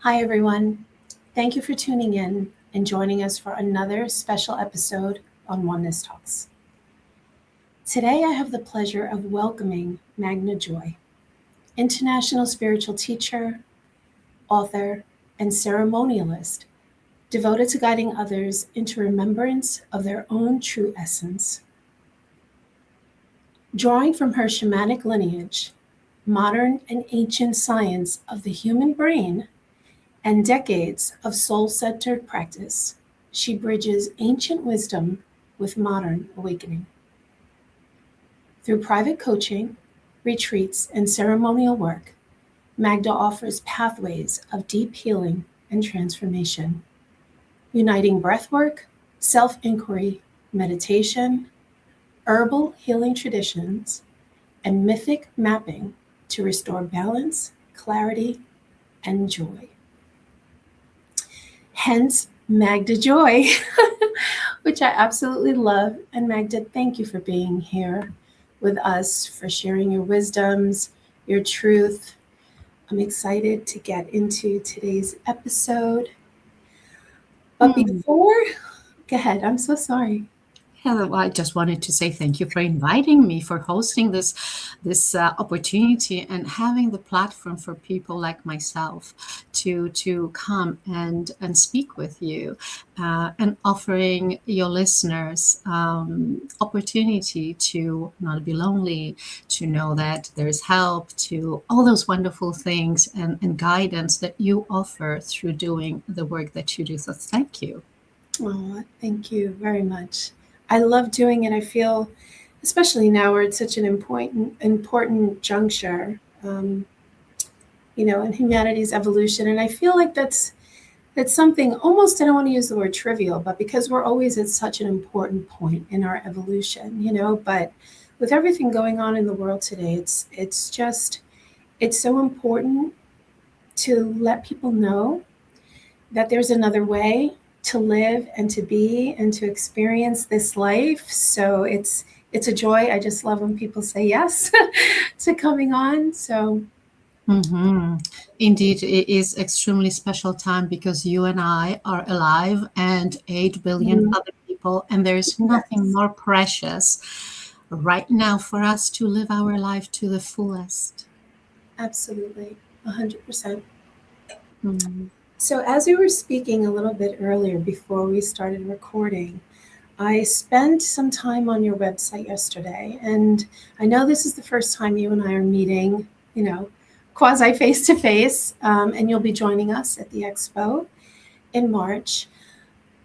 Hi, everyone. Thank you for tuning in and joining us for another special episode on Oneness Talks. Today, I have the pleasure of welcoming Magda Joy, international spiritual teacher, author, and ceremonialist, devoted to guiding others into remembrance of their own true essence. Drawing from her shamanic lineage, modern and ancient science of the human brain, and decades of soul-centered practice, she bridges ancient wisdom with modern awakening. Through private coaching, retreats, and ceremonial work, Magda offers pathways of deep healing and transformation, uniting breathwork, self-inquiry, meditation, herbal healing traditions, and mythic mapping to restore balance, clarity, and joy. Hence, Magda Joy, which I absolutely love. And Magda, thank you for being here with us, for sharing your wisdoms, your truth. I'm excited to get into today's episode. But before, go ahead. I'm so sorry. Hello, I just wanted to say thank you for inviting me, for hosting this opportunity and having the platform for people like myself to come and speak with you, and offering your listeners opportunity to not be lonely, to know that there's help, to all those wonderful things and guidance that you offer through doing the work that you do. So thank you. Oh, thank you very much. I love doing it. I feel, especially now we're at such an important juncture, in humanity's evolution. And I feel like that's something almost, I don't want to use the word trivial, but because we're always at such an important point in our evolution, but with everything going on in the world today, it's so important to let people know that there's another way to live and to be and to experience this life. So it's a joy. I just love when people say yes to coming on. So Indeed, it is extremely special time because you and I are alive and 8 billion other people, and there's nothing more precious right now for us to live our life to the fullest. Absolutely, 100%. So as we were speaking a little bit earlier before we started recording, I spent some time on your website yesterday, and I know this is the first time you and I are meeting, quasi face-to-face, and you'll be joining us at the expo in March.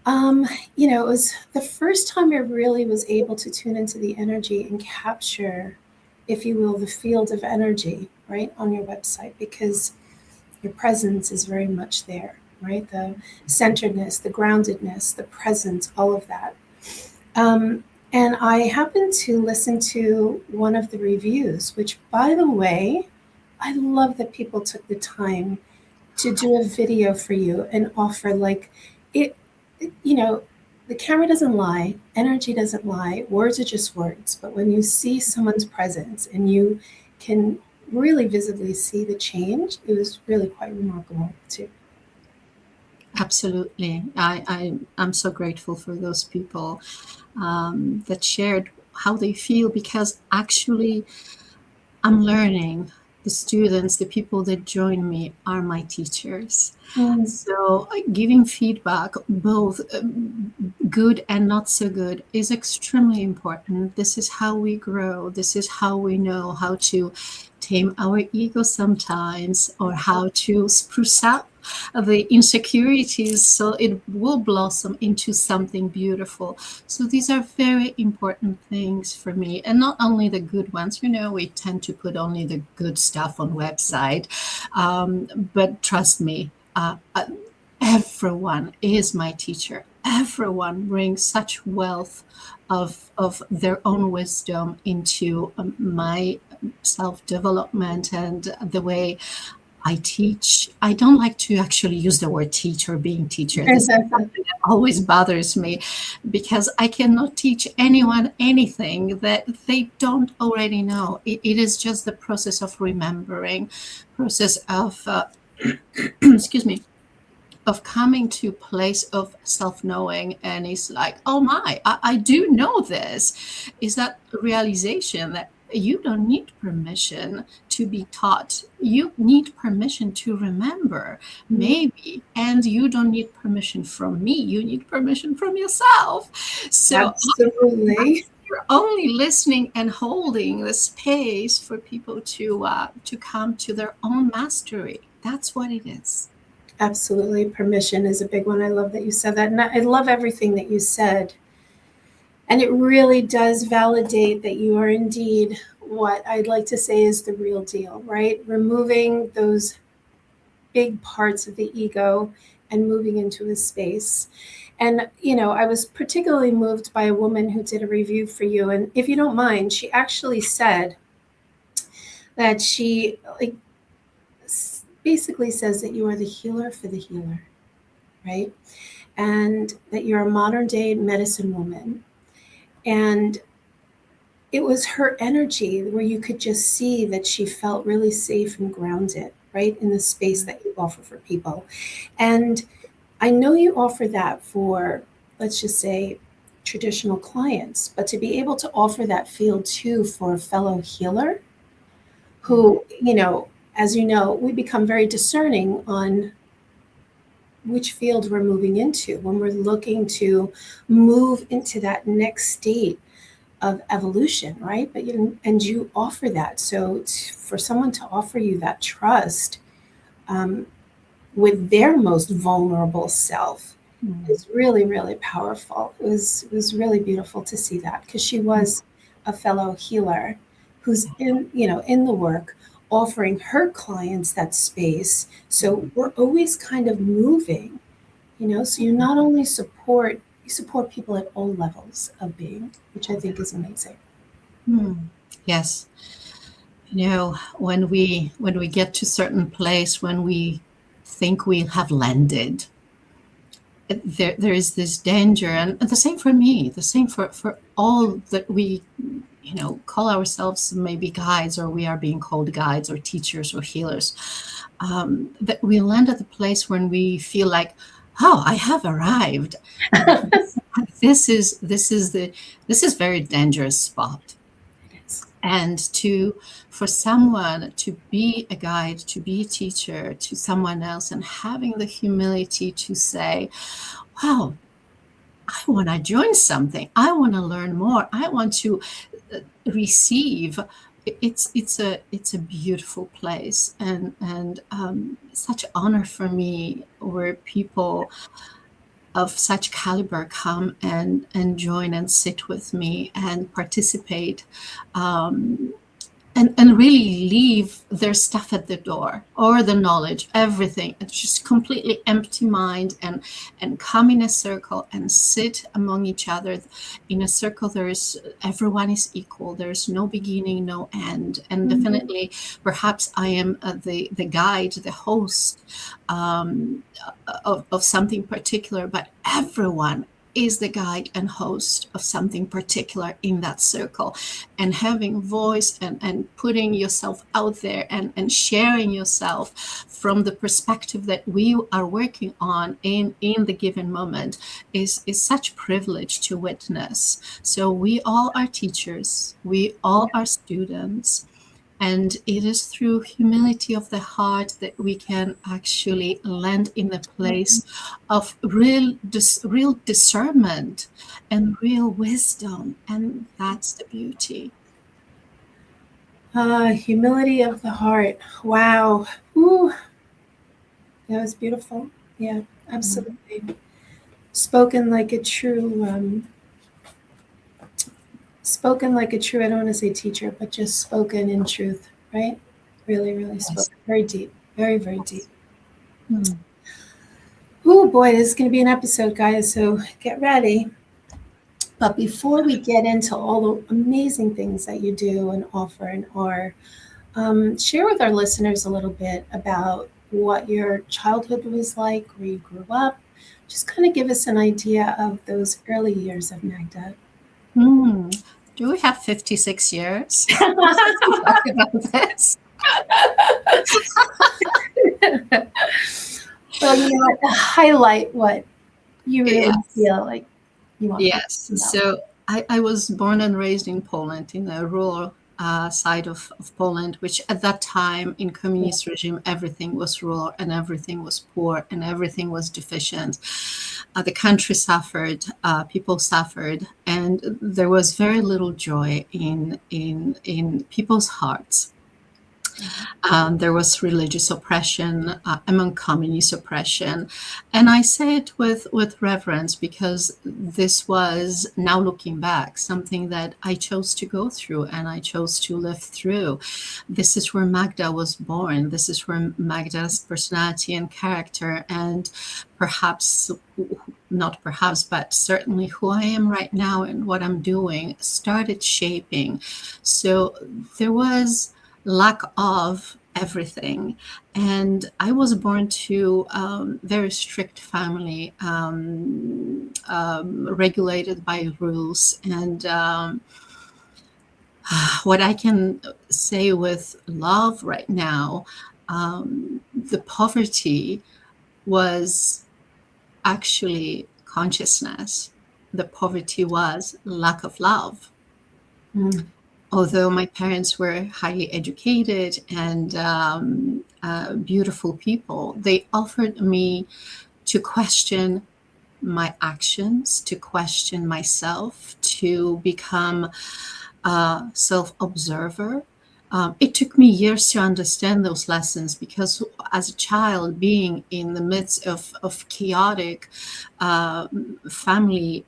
It was the first time I really was able to tune into the energy and capture, if you will, the field of energy, right, on your website, because your presence is very much there, right? The centeredness, the groundedness, the presence, all of that. And I happened to listen to one of the reviews, which, by the way, I love that people took the time to do a video for you and offer it, the camera doesn't lie, energy doesn't lie, words are just words. But when you see someone's presence and you can really visibly see the change, it was really quite remarkable too. Absolutely. I'm so grateful for those people that shared how they feel, because actually I'm learning. The students, the people that join me are my teachers. So giving feedback, both good and not so good, is extremely important. This is how we grow. This is how we know how to tame our ego sometimes, or how to spruce up the insecurities so it will blossom into something beautiful. So these are very important things for me, and not only the good ones. We tend to put only the good stuff on website, but trust me, everyone is my teacher. Everyone brings such wealth of their own wisdom into my self-development and the way I teach. I don't like to actually use the word teach or being teacher. This is something that always bothers me, because I cannot teach anyone anything that they don't already know. It is just the process of remembering, process of excuse me, of coming to a place of self-knowing, and it's like, oh my, I do know this, is that realization that you don't need permission to be taught. You need permission to remember, maybe, and you don't need permission from me. You need permission from yourself. So absolutely. you're only listening and holding the space for people to come to their own mastery. That's what it is. Absolutely. Permission is a big one. I love that you said that. And I love everything that you said. And it really does validate that you are indeed what I'd like to say is the real deal, right? Removing those big parts of the ego and moving into a space. And, I was particularly moved by a woman who did a review for you. And if you don't mind, she actually said that she basically says that you are the healer for the healer, right? And that you're a modern day medicine woman. And it was her energy where you could just see that she felt really safe and grounded, right, in the space that you offer for people. And I know you offer that for, let's just say, traditional clients, but to be able to offer that field too for a fellow healer who, as you know, we become very discerning on which field we're moving into when we're looking to move into that next state of evolution, right? But you offer that. So for someone to offer you that trust with their most vulnerable self is really, really powerful. It was really beautiful to see that, because she was a fellow healer who's in the work, offering her clients that space. So we're always kind of moving, so you not only support people at all levels of being, which I think is amazing. Yes. When we get to a certain place, when we think we have landed, there is this danger, and the same for me, the same for all that we call ourselves maybe guides, or we are being called guides or teachers or healers, that we land at the place when we feel like, oh, I have arrived. This is very dangerous spot. And for someone to be a guide, to be a teacher to someone else, and having the humility to say, wow, I want to join something. I want to learn more. I want to receive. It's a beautiful place, and such honor for me where people of such caliber come and join and sit with me and participate, and really leave their stuff at the door, or the knowledge, everything. It's just completely empty mind, and come in a circle and sit among each other. In a circle, everyone is equal. There's no beginning, no end. And definitely, perhaps I am the guide, the host of something particular, but everyone is the guide and host of something particular in that circle. And having voice and putting yourself out there and sharing yourself from the perspective that we are working on in the given moment is such privilege to witness. So we all are teachers, we all are students. And it is through humility of the heart that we can actually land in a place of real discernment and real wisdom. And that's the beauty. Humility of the heart. Wow. Ooh. That was beautiful. Yeah, absolutely. Spoken like a true, I don't want to say teacher, but just spoken in truth, right? Really, really spoken. Very deep. Very, very deep. Oh boy, this is going to be an episode, guys, so get ready. But before we get into all the amazing things that you do and offer and are, share with our listeners a little bit about what your childhood was like, where you grew up. Just kind of give us an idea of those early years of Magda. Do we have 56 years? Talk about this. Well, you know what? To highlight what you really Yes. feel like you want people Yes. to know. So I was born and raised in Poland, in a rural side of Poland, which at that time in communist regime, everything was rural and everything was poor and everything was deficient. The country suffered, people suffered, and there was very little joy in people's hearts. There was religious oppression, among communist oppression. And I say it with reverence because this was, now looking back, something that I chose to go through and I chose to live through. This is where Magda was born. This is where Magda's personality and character, and perhaps, not perhaps, but certainly who I am right now and what I'm doing, started shaping. So there was lack of everything. And I was born to very strict family, regulated by rules. And what I can say with love right now, the poverty was actually consciousness. The poverty was lack of love. Although my parents were highly educated and beautiful people, they offered me to question my actions, to question myself, to become a self-observer. It took me years to understand those lessons because as a child, being in the midst of chaotic family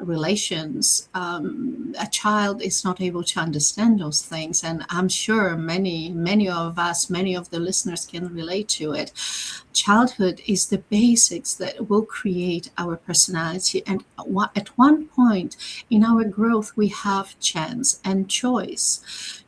relations, a child is not able to understand those things. And I'm sure many of us, many of the listeners can relate to it. Childhood is the basics that will create our personality. And at one point in our growth, we have chance and choice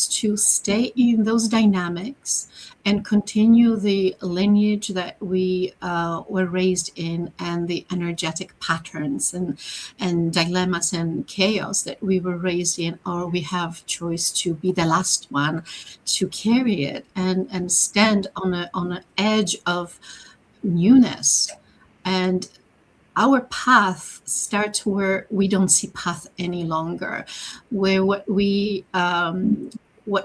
to stay in those dynamics and continue the lineage that we were raised in, and the energetic patterns and dilemmas and chaos that we were raised in, or we have choice to be the last one to carry it and stand on an edge of newness. And our path starts where we don't see path any longer, where what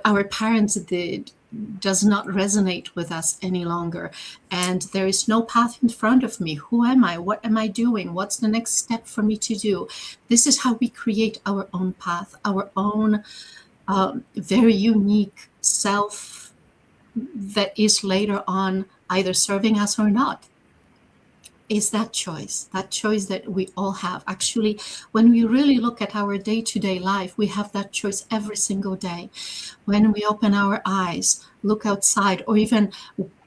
our parents did does not resonate with us any longer, and there is no path in front of me. Who am I? What am I doing? What's the next step for me to do? This is how we create our own path, our own very unique self that is later on either serving us or not. Is that choice that we all have. Actually, when we really look at our day-to-day life, we have that choice every single day. When we open our eyes, look outside, or even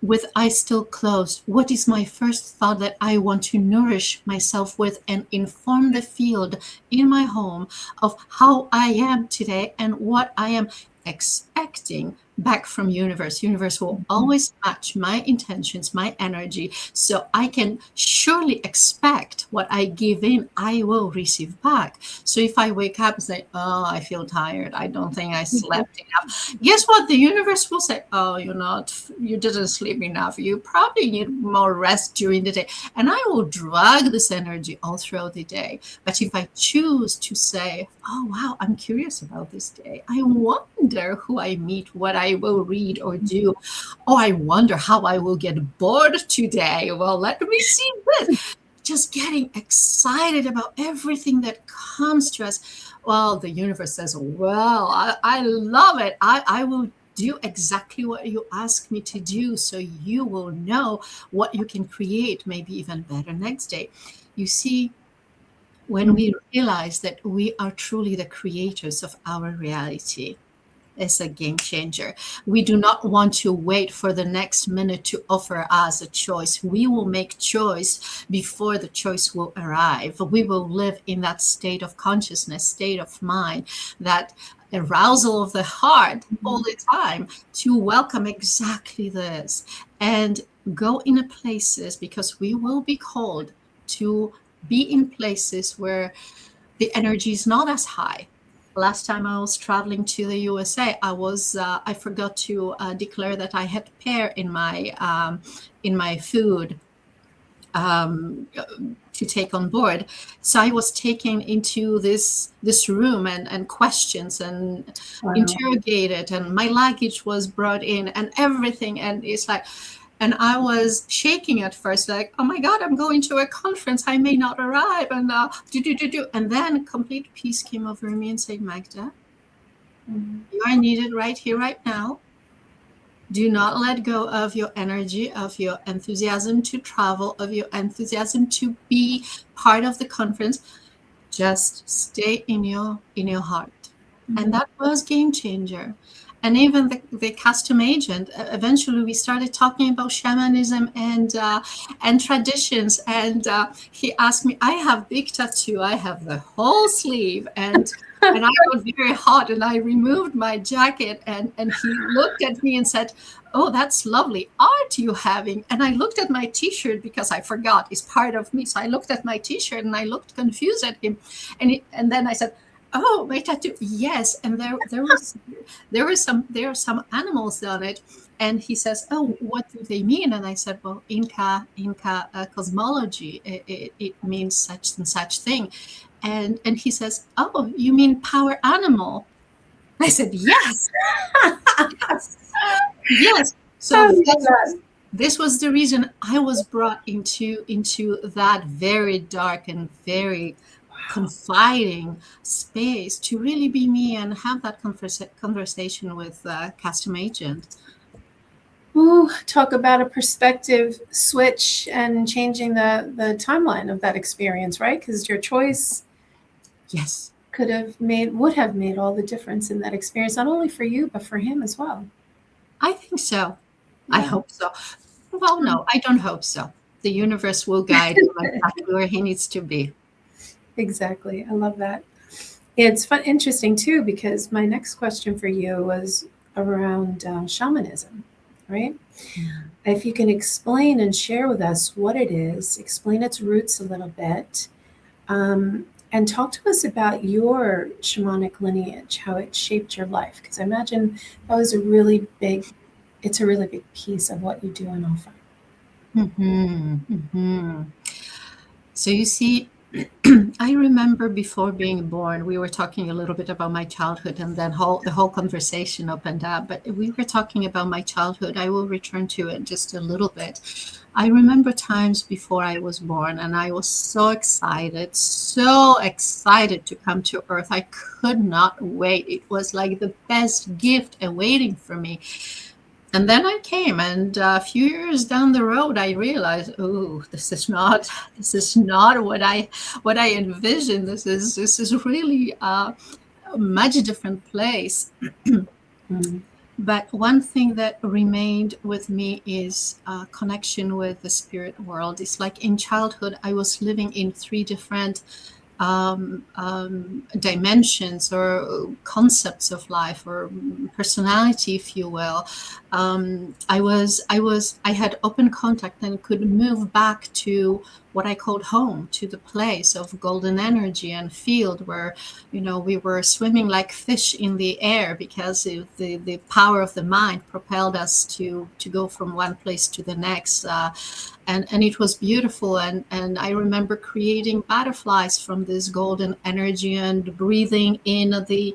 with eyes still closed, what is my first thought that I want to nourish myself with and inform the field in my home of how I am today and what I am expecting back from universe. Universe will always match my intentions, my energy, so I can surely expect what I give in, I will receive back. So if I wake up and say, oh, I feel tired, I don't think I slept enough, guess what? The universe will say, oh, you didn't sleep enough, you probably need more rest during the day. And I will drag this energy all throughout the day. But if I choose to say, oh wow, I'm curious about this day, I wonder who I meet, what I will read or do. Oh, I wonder how I will get bored today. Well, let me see this. Just getting excited about everything that comes to us. Well, the universe says, well, I love it. I will do exactly what you ask me to do, so you will know what you can create, maybe even better next day. You see, when we realize that we are truly the creators of our reality, it's a game changer. We do not want to wait for the next minute to offer us a choice. We will make choice before the choice will arrive. We will live in that state of consciousness, state of mind, that arousal of the heart all the time to welcome exactly this and go in places, because we will be called to be in places where the energy is not as high. last time I was traveling to the USA, I forgot to declare that I had pear in my food to take on board. So I was taken into this room and questions and interrogated, and my luggage was brought in and everything. And it's like, and I was shaking at first, like, oh my God, I'm going to a conference. I may not arrive. And And then complete peace came over me and said, Magda, you are needed right here, right now. Do not let go of your energy, of your enthusiasm to travel, of your enthusiasm to be part of the conference. Just stay in your heart. And that was game changer. And even the custom agent, eventually we started talking about shamanism and traditions. And he asked me, I have big tattoo. I have the whole sleeve. And I got very hot and I removed my jacket. And he looked at me and said, oh, that's lovely art you having. And I looked at my T-shirt because I forgot it's part of me. So I looked at my T-shirt and I looked confused at him. And then I said, oh, my tattoo, yes. And there are some animals on it. And he says, oh, what do they mean? And I said, well, Inca cosmology, it means such and such thing. And he says, oh, you mean power animal? I said, yes. Yes. So this was the reason I was brought into that very dark and very confiding space to really be me and have that conversation with custom agent. Ooh, talk about a perspective switch and changing the timeline of that experience, right? Because your choice, yes, would have made all the difference in that experience, not only for you but for him as well. I think so. Yeah. I hope so. Well, no, I don't hope so. The universe will guide him exactly where he needs to be. Exactly. I love that. It's interesting too, because my next question for you was around shamanism, right? Yeah. If you can explain and share with us what it is, explain its roots a little bit, and talk to us about your shamanic lineage, how it shaped your life, because I imagine that was a really big piece of what you do and offer. So you see, I remember before being born, we were talking a little bit about my childhood, and then the whole conversation opened up. But we were talking about my childhood. I will return to it just a little bit. I remember times before I was born, and I was so excited to come to Earth. I could not wait. It was like the best gift awaiting for me. And then I came, and a few years down the road, I realized, oh, this is not what I envisioned. This is really a much different place. But one thing that remained with me is a connection with the spirit world. It's like in childhood, I was living in 3 different dimensions or concepts of life or personality, if you will. I had open contact and could move back to what I called home, to the place of golden energy and field where, we were swimming like fish in the air because the power of the mind propelled us to go from one place to the next. And it was beautiful. And I remember creating butterflies from this golden energy and breathing in the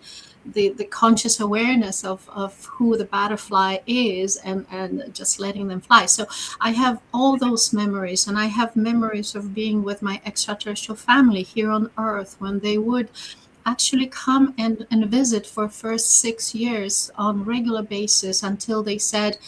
conscious awareness of who the butterfly is and just letting them fly. So I have all those memories, and I have memories of being with my extraterrestrial family here on Earth when they would actually come and visit for first 6 years on regular basis until they said,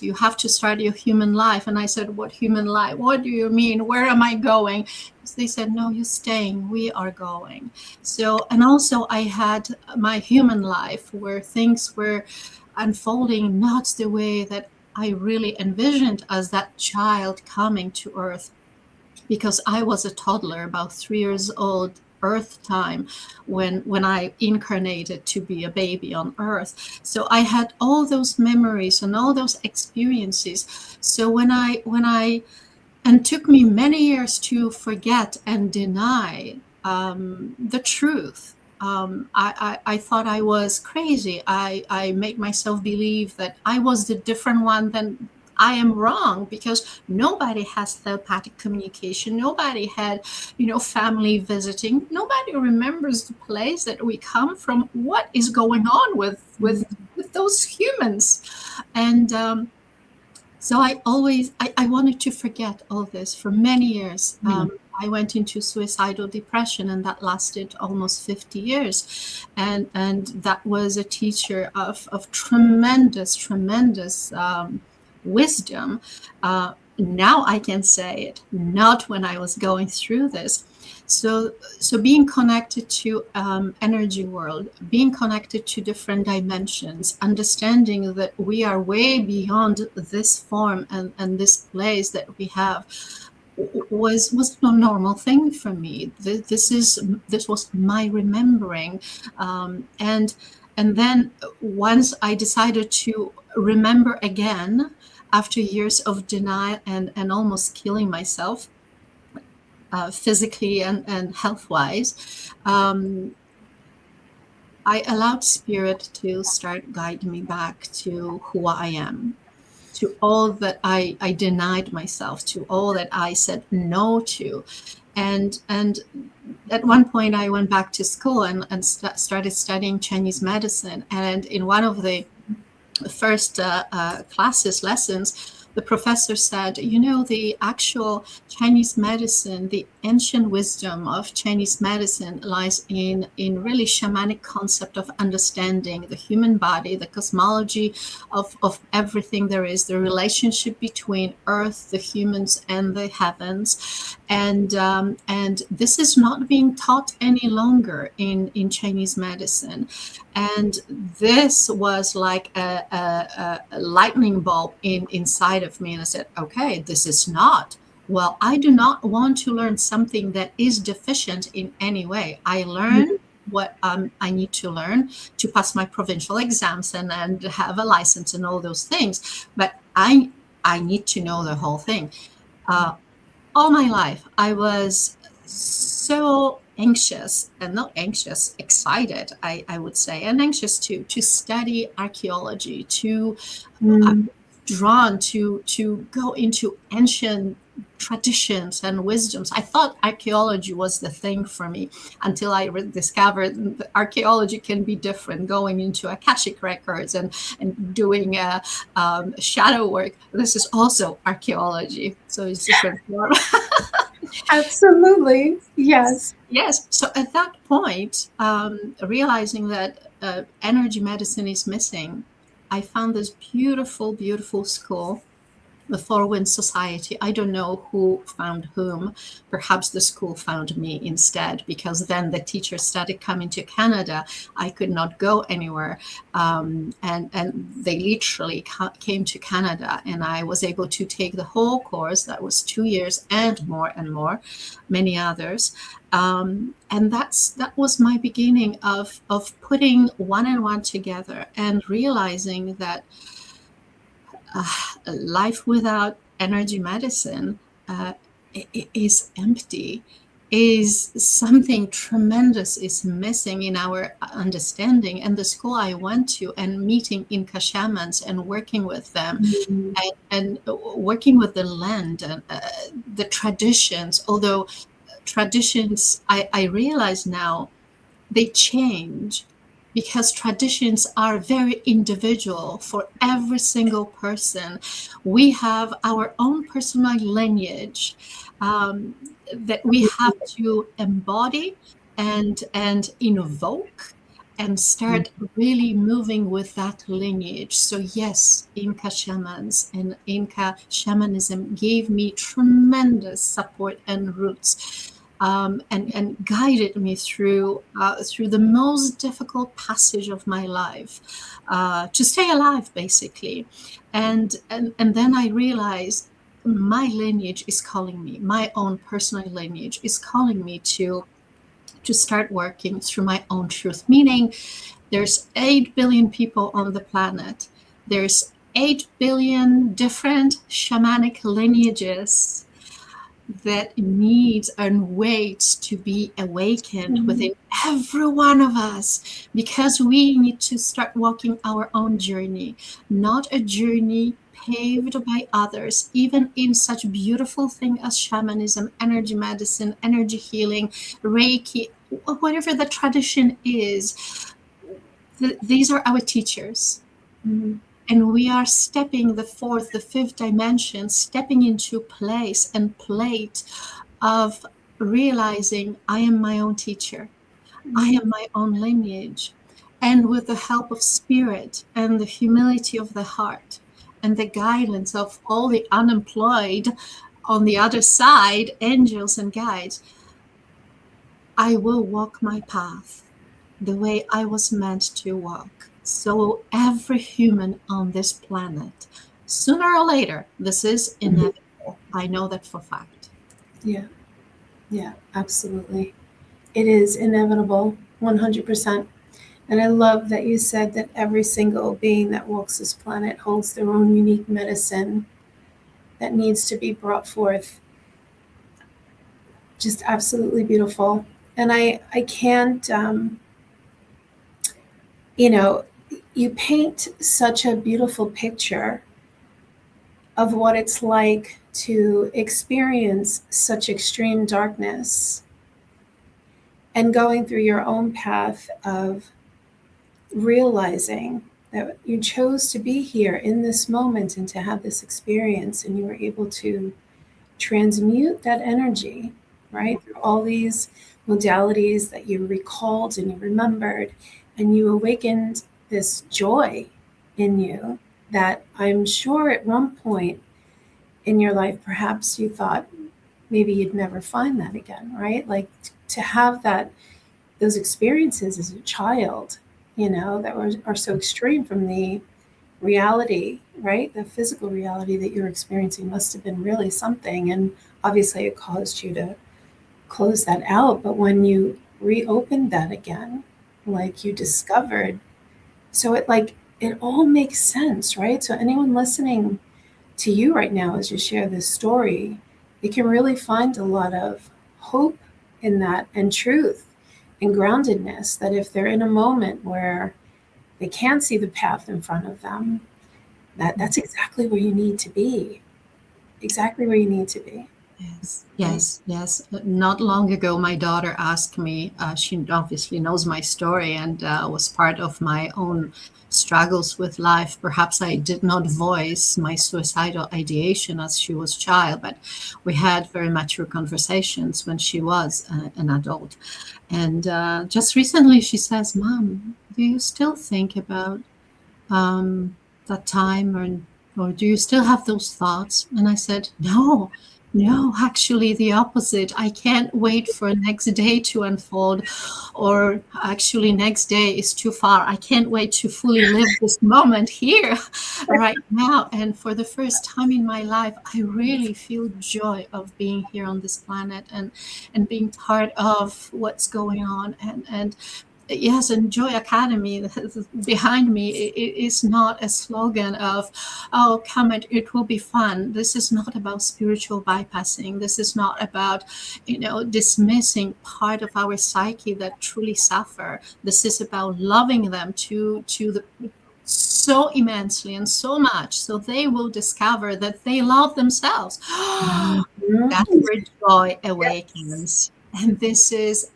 you have to start your human life. And I said, what human life? What do you mean? Where am I going? So they said, no, you're staying. We are going. So, and also I had my human life where things were unfolding not the way that I really envisioned as that child coming to Earth, because I was a toddler, about 3 years old, Earth time, when I incarnated to be a baby on Earth. So I had all those memories and all those experiences. So when I and took me many years to forget and deny the truth I thought I was crazy. I made myself believe that I was the different one than I am wrong, because nobody has telepathic communication. Nobody had, family visiting. Nobody remembers the place that we come from. What is going on with those humans? And so I wanted to forget all this for many years. I went into suicidal depression, and that lasted almost 50 years. And that was a teacher of tremendous wisdom. Now I can say it, not when I was going through this. So being connected to energy world, being connected to different dimensions, understanding that we are way beyond this form and this place that we have, was no normal thing for me. This was my remembering, and then once I decided to remember again, after years of denial and almost killing myself, physically and health-wise, I allowed spirit to start guiding me back to who I am, to all that I denied myself, to all that I said no to. And at one point I went back to school and started studying Chinese medicine. And in one of the first lessons, the professor said, the actual Chinese medicine, the ancient wisdom of Chinese medicine lies in really shamanic concept of understanding the human body, the cosmology of everything there is, the relationship between earth, the humans, and the heavens. And this is not being taught any longer in Chinese medicine. And this was like a lightning bulb inside of me. And I said, okay, this is not. Well, I do not want to learn something that is deficient in any way. I learn what I need to learn to pass my provincial exams and have a license and all those things. But I need to know the whole thing. All my life, I was so anxious, and not anxious, excited, I would say, and anxious to study archaeology, to drawn to go into ancient traditions and wisdoms. I thought archaeology was the thing for me until I discovered that archaeology can be different, going into Akashic records and doing shadow work. This is also archaeology, so it's different form. Absolutely. Yes. Yes. So at that point, realizing that energy medicine is missing, I found this beautiful, beautiful school, the Four Winds Society. I don't know who found whom. Perhaps the school found me instead, because then the teachers started coming to Canada. I could not go anywhere. And they literally came to Canada, and I was able to take the whole course. That was 2 years and more, many others. And that was my beginning of putting one and one together and realizing that life without energy medicine is empty, is something tremendous is missing in our understanding. And the school I went to and meeting Inca shamans and working with them and working with the land and the traditions, although traditions, I realize now, they change, because traditions are very individual for every single person. We have our own personal lineage that we have to embody and invoke and start really moving with that lineage. So yes, Inca shamans and Inca shamanism gave me tremendous support and roots. And guided me through the most difficult passage of my life, to stay alive, basically. And then I realized my lineage is calling me, my own personal lineage is calling me to start working through my own truth. Meaning, there's 8 billion people on the planet. There's 8 billion different shamanic lineages that needs and waits to be awakened within every one of us, because we need to start walking our own journey, not a journey paved by others, even in such beautiful thing as shamanism, energy medicine, energy healing, Reiki, whatever the tradition is. These are our teachers. Mhm. And we are stepping the fourth, the fifth dimension, stepping into place and plate of realizing I am my own teacher. I am my own lineage. And with the help of spirit and the humility of the heart and the guidance of all the unemployed on the other side, angels and guides, I will walk my path the way I was meant to walk. So every human on this planet, sooner or later, this is inevitable. I know that for fact. Yeah, yeah, absolutely. It is inevitable, 100%. And I love that you said that every single being that walks this planet holds their own unique medicine that needs to be brought forth. Just absolutely beautiful. And I can't, you know, you paint such a beautiful picture of what it's like to experience such extreme darkness and going through your own path of realizing that you chose to be here in this moment and to have this experience, and you were able to transmute that energy, right? Through all these modalities that you recalled and you remembered, and you awakened this joy in you that I'm sure at one point in your life, perhaps you thought maybe you'd never find that again, right? Like to have that, those experiences as a child, that are so extreme from the reality, right? The physical reality that you're experiencing must have been really something. And obviously it caused you to close that out. But when you reopened that again, like you discovered, so it all makes sense, right? So anyone listening to you right now as you share this story, you can really find a lot of hope in that and truth and groundedness that if they're in a moment where they can't see the path in front of them, that's exactly where you need to be. Exactly where you need to be. Yes, yes, yes. Not long ago, my daughter asked me, she obviously knows my story and was part of my own struggles with life. Perhaps I did not voice my suicidal ideation as she was a child, but we had very mature conversations when she was an adult. And just recently she says, Mom, do you still think about that time, or do you still have those thoughts? And I said, no, no, actually the opposite. I can't wait for next day to unfold, or actually next day is too far. I can't wait to fully live this moment here right now. And for the first time in my life, I really feel joy of being here on this planet and being part of what's going on. And yes, and Joy Academy behind me is not a slogan of, oh, come, it will be fun. This is not about spiritual bypassing. This is not about, dismissing part of our psyche that truly suffer. This is about loving them to the so immensely and so much, so they will discover that they love themselves. That's where joy awakens. And this is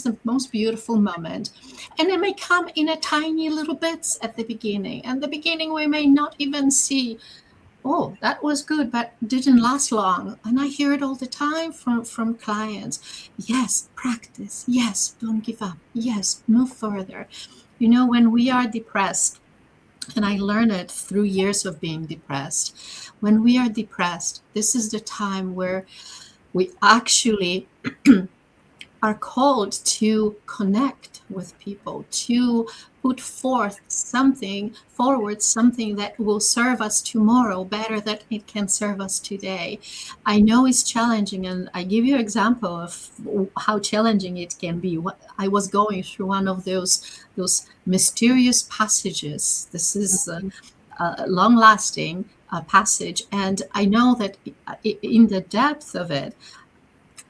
the most beautiful moment. And it may come in a tiny little bits at the beginning. And the beginning we may not even see, oh, that was good, but didn't last long. And I hear it all the time from clients. Yes, practice. Yes, don't give up. Yes, move further. When we are depressed, and I learned it through years of being depressed, when we are depressed, this is the time where we actually are called to connect with people, to put forward something that will serve us tomorrow better than it can serve us today. I know it's challenging, and I give you an example of how challenging it can be. I was going through one of those mysterious passages. This is a long-lasting passage, and I know that in the depth of it,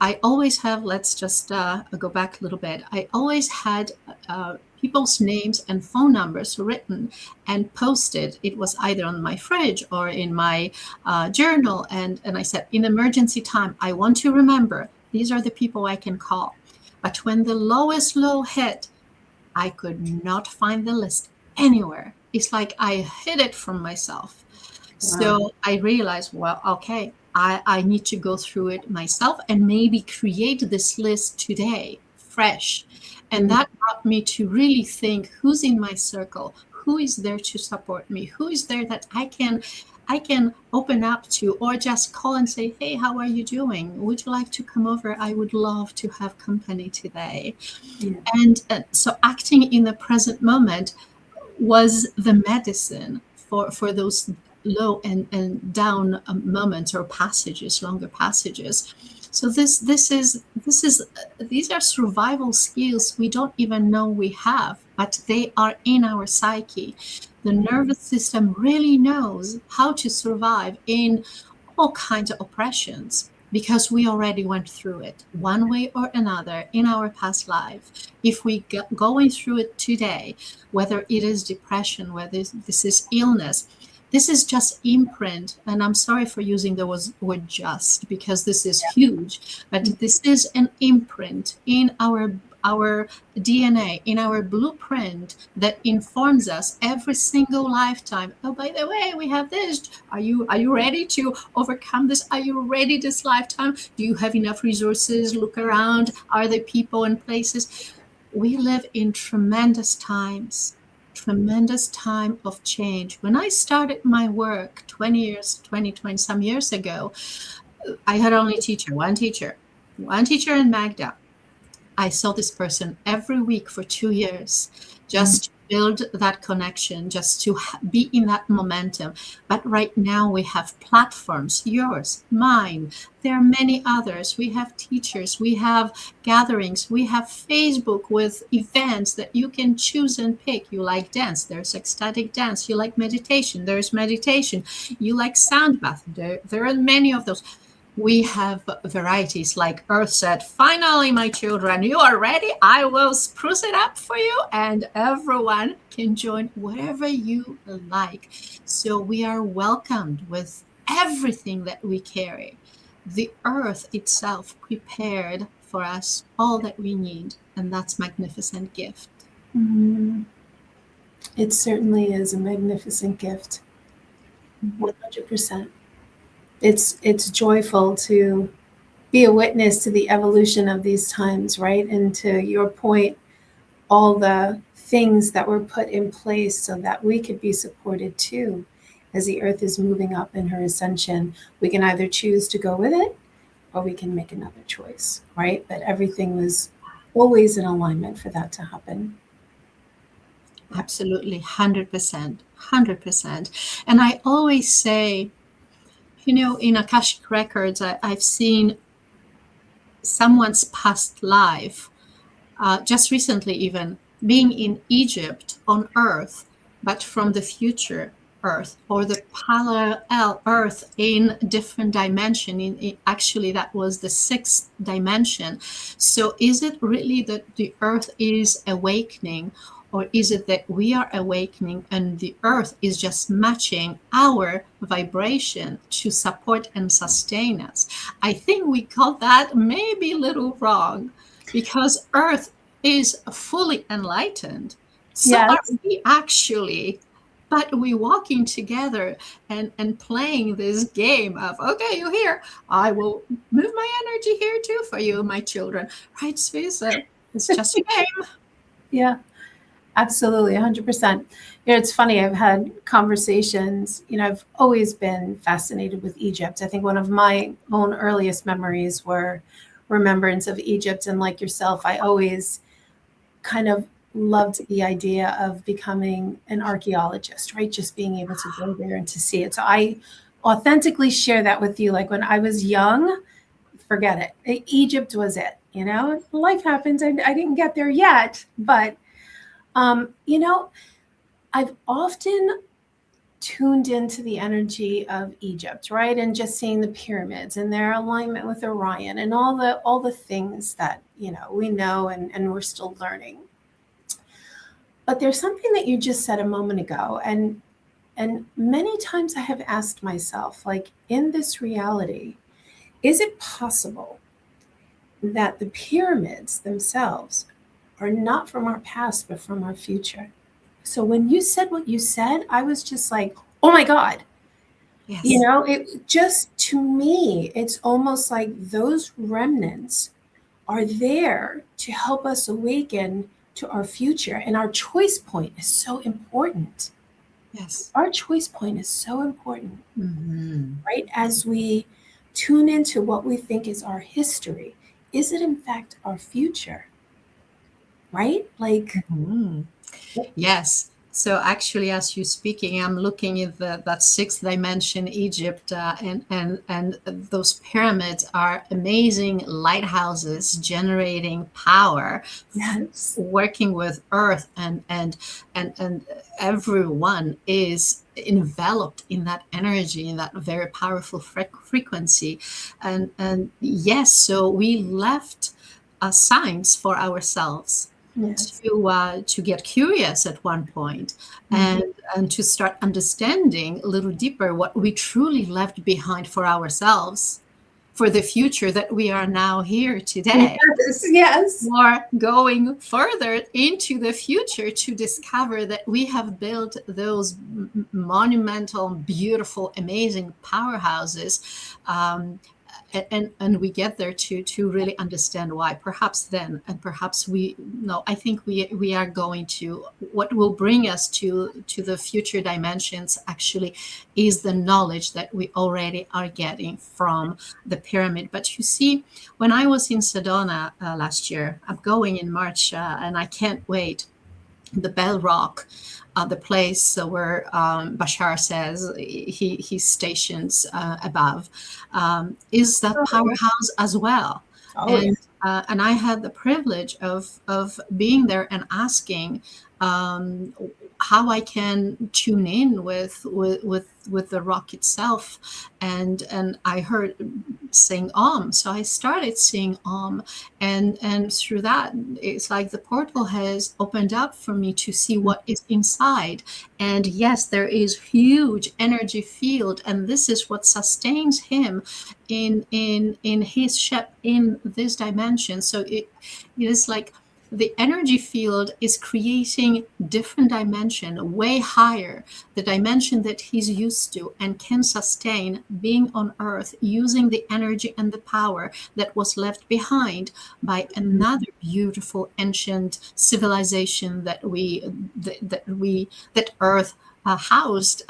I always have, let's just go back a little bit. I always had people's names and phone numbers written and posted. It was either on my fridge or in my journal. And I said, in emergency time, I want to remember, these are the people I can call. But when the lowest low hit, I could not find the list anywhere. It's like I hid it from myself. So I realized, well, okay, I need to go through it myself and maybe create this list today, fresh. And that brought me to really think, who's in my circle? Who is there to support me? Who is there that I can open up to, or just call and say, hey, how are you doing? Would you like to come over? I would love to have company today. Yeah. And so acting in the present moment was the medicine for those low and down moments or passages, longer passages. So these are survival skills we don't even know we have, but they are in our psyche. The nervous system really knows how to survive in all kinds of oppressions because we already went through it one way or another in our past life. If we going through it today, whether it is depression, whether this is illness, this is just imprint, and I'm sorry for using the word just because this is huge, but this is an imprint in our DNA, in our blueprint that informs us every single lifetime. Oh, by the way, we have this. Are you ready to overcome this? Are you ready this lifetime? Do you have enough resources? Look around. Are there people and places? We live in tremendous time of change. When I started my work 20 some years ago, I had only one teacher in Magda. I saw this person every week for 2 years, just to build that connection, just to be in that momentum. But right now we have platforms, yours, mine. There are many others. We have teachers, we have gatherings, we have Facebook with events that you can choose and pick. You like dance, there's ecstatic dance. You like meditation, there's meditation. You like sound bath, there are many of those. We have varieties, like Earth said, finally, my children, you are ready. I will spruce it up for you, and everyone can join whatever you like. So we are welcomed with everything that we carry. The earth itself prepared for us all that we need, and that's a magnificent gift. Mm-hmm. It certainly is a magnificent gift. 100%. It's joyful to be a witness to the evolution of these times, right? And to your point, all the things that were put in place so that we could be supported too. As the earth is moving up in her ascension, we can either choose to go with it or we can make another choice, right? But everything was always in alignment for that to happen. Absolutely, 100%. And I always say, in Akashic Records, I've seen someone's past life, just recently even, being in Egypt on Earth, but from the future Earth, or the parallel Earth in different dimension. Actually, that was the 6th dimension. So is it really that the Earth is awakening? Or is it that we are awakening and the earth is just matching our vibration to support and sustain us? I think we got that maybe a little wrong, because earth is fully enlightened. So yes. Are we actually, but we're walking together and playing this game of, okay, you're here. I will move my energy here too for you, my children. Right, Suisa? It's just a game. Yeah. Absolutely, 100%. It's funny, I've had conversations, I've always been fascinated with Egypt. I think one of my own earliest memories were remembrance of Egypt. And like yourself, I always kind of loved the idea of becoming an archaeologist, right? Just being able to go there and to see it. So I authentically share that with you. Like when I was young, forget it. Egypt was it, Life happens. I didn't get there yet, but I've often tuned into the energy of Egypt, right? And just seeing the pyramids and their alignment with Orion and all the things that, we know and we're still learning. But there's something that you just said a moment ago, and many times I have asked myself, like, in this reality, is it possible that the pyramids themselves are not from our past, but from our future? So when you said what you said, I was just like, oh my God. Yes. It just, to me, it's almost like those remnants are there to help us awaken to our future. And our choice point is so important. Yes. Our choice point is so important, Mm-hmm. right? As we tune into what we think is our history, is it in fact our future? Right? Like, Mm-hmm. Yes. So actually, as you're speaking, I'm looking at that sixth dimension, Egypt, and those pyramids are amazing lighthouses generating power, yes. working with earth, and everyone is enveloped in that energy, in that very powerful frequency, and yes, so we left signs for ourselves. Yes. To get curious at one point, Mhm. and to start understanding a little deeper what we truly left behind for ourselves, for the future that we are now here today, Yes. or going further into the future to discover that we have built those monumental, beautiful, amazing powerhouses. And we get there to really understand why. Perhaps then, and perhaps I think we are going to, what will bring us to the future dimensions actually is the knowledge that we already are getting from the pyramid. But you see, when I was in Sedona last year, I'm going in March, and I can't wait. The Bell Rock, the place where Bashar says he stations above, is that powerhouse as well. Oh, yeah. And I had the privilege of being there and asking how I can tune in with the rock itself, and I heard sing Om, so I started singing Om, and through that, it's like the portal has opened up for me to see what is inside. And yes, there is huge energy field, and this is what sustains him in his ship in this dimension. So it is like the energy field is creating different dimension, way higher, the dimension that he's used to and can sustain being on earth, using the energy and the power that was left behind by another beautiful ancient civilization that earth housed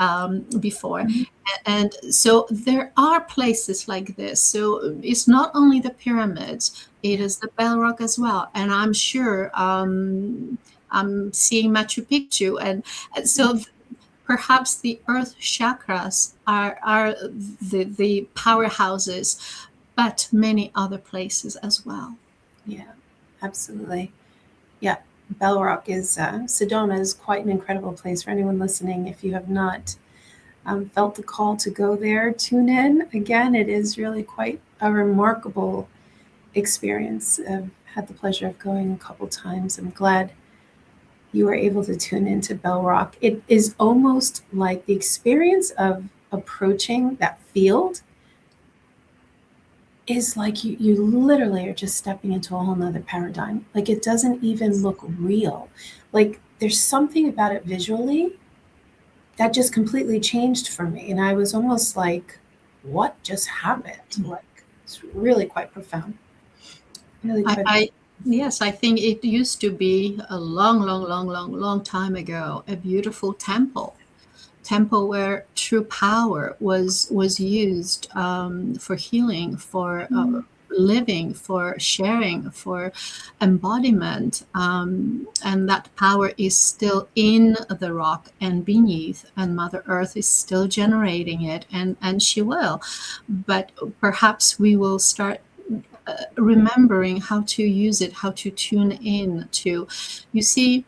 before. And so there are places like this. So it's not only the pyramids, it is the Bell Rock as well. And I'm sure I'm seeing Machu Picchu. And so perhaps the earth chakras are the powerhouses, but many other places as well. Yeah, absolutely. Yeah, Bell Rock is, Sedona is quite an incredible place for anyone listening. If you have not felt the call to go there, tune in. Again, it is really quite a remarkable experience. I've had the pleasure of going a couple times. I'm glad you were able to tune into Bell Rock. It is almost like the experience of approaching that field is like you literally are just stepping into a whole nother paradigm. Like, it doesn't even look real. Like, there's something about it visually that just completely changed for me. And I was almost like, what just happened? Like, it's really quite profound. Really quite. Yes, I think it used to be a long time ago, a beautiful temple where true power was used for healing, for living, for sharing, for embodiment, and that power is still in the rock and beneath, and Mother Earth is still generating it, and she will. But perhaps we will start remembering how to use it, how to tune in to. You see,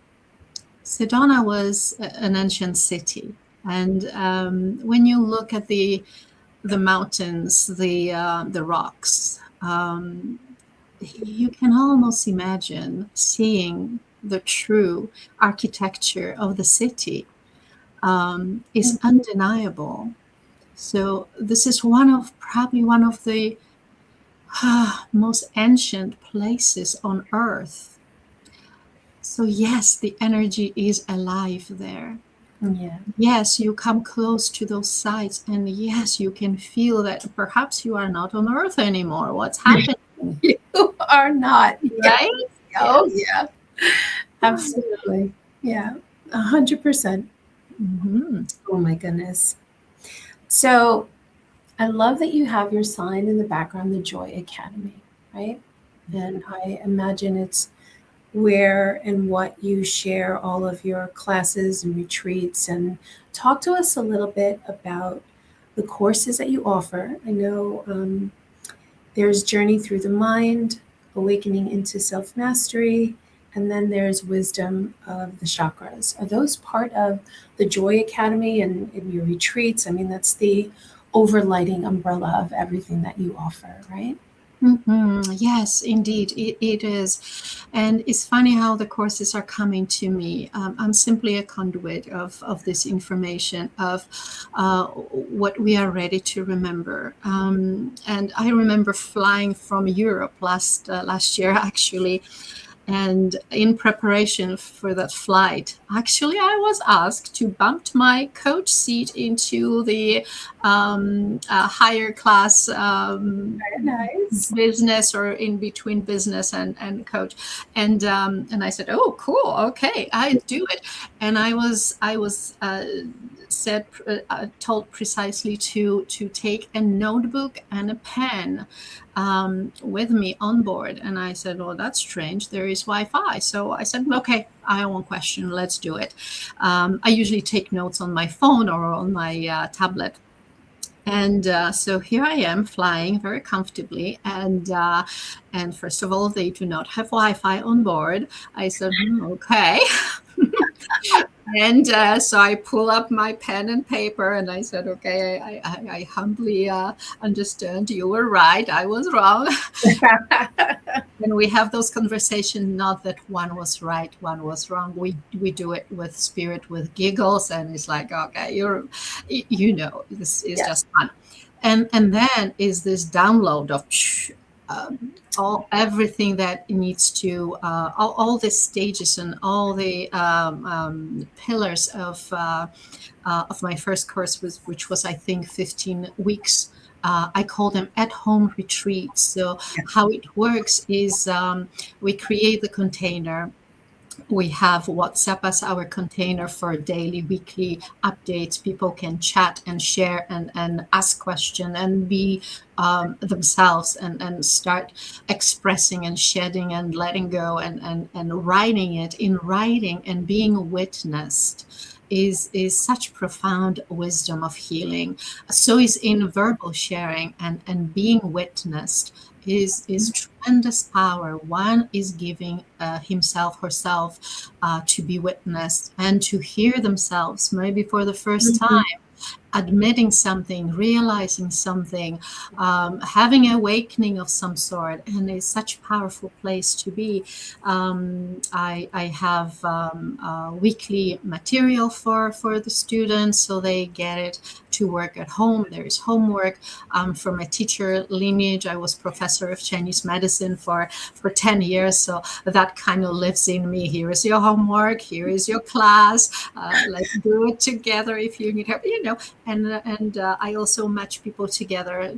Sedona was an ancient city, And when you look at the mountains, the rocks, you can almost imagine seeing the true architecture of the city. Is undeniable. So this is probably one of the most ancient places on earth. So yes, the energy is alive there. Yeah. Yes, you come close to those sites, and yes, you can feel that perhaps you are not on earth anymore. What's happening? You are not. Right? Oh, yeah. Absolutely. Yeah. 100%. Mm-hmm. Oh, my goodness. So I love that you have your sign in the background, the Joy Academy, right? And I imagine it's where and what you share all of your classes and retreats. And talk to us a little bit about the courses that you offer. I know there's Journey Through the Mind, Awakening into Self Mastery, and then there's Wisdom of the Chakras. Are those part of the Joy Academy and in your retreats? I mean, that's the overlighting umbrella of everything that you offer, right? Mm-hmm. Yes, indeed, it is. And it's funny how the courses are coming to me. I'm simply a conduit of this information, of what we are ready to remember. And I remember flying from Europe last year, actually. And in preparation for that flight, actually, I was asked to bump my coach seat into the higher class Very nice. business, or in between business and coach. And I said, oh, cool, okay, I do it. And I was told precisely to take a notebook and a pen with me on board. And I said, well, that's strange, there is Wi-Fi. So I said, okay, I won't question, let's do it. I usually take notes on my phone or on my tablet. And so here I am flying very comfortably, and first of all, they do not have Wi-Fi on board. I said, okay. And so I pull up my pen and paper, and I said, okay, I humbly understand, you were right, I was wrong. And we have those conversations, not that one was right, one was wrong. We do it with spirit, with giggles, and it's like, okay, this is just fun. And then is this download of everything that needs to, all the stages and all the pillars of my first course, which was, I think, 15 weeks. I call them at-home retreats. So how it works is we create the container. We have WhatsApp as our container for daily, weekly updates. People can chat and share and ask questions and be themselves and start expressing and shedding and letting go and writing it in writing and being witnessed. Is such profound wisdom of healing. So is in verbal sharing and being witnessed is tremendous power. One is giving himself, herself, to be witnessed and to hear themselves, maybe for the first time, admitting something, realizing something, having awakening of some sort, and it's such a powerful place to be. I have weekly material for the students, so they get it to work at home. There is homework. From a teacher lineage, I was professor of Chinese medicine for 10 years, so that kind of lives in me. Here is your homework, here is your class, let's do it together if you need help, and I also match people together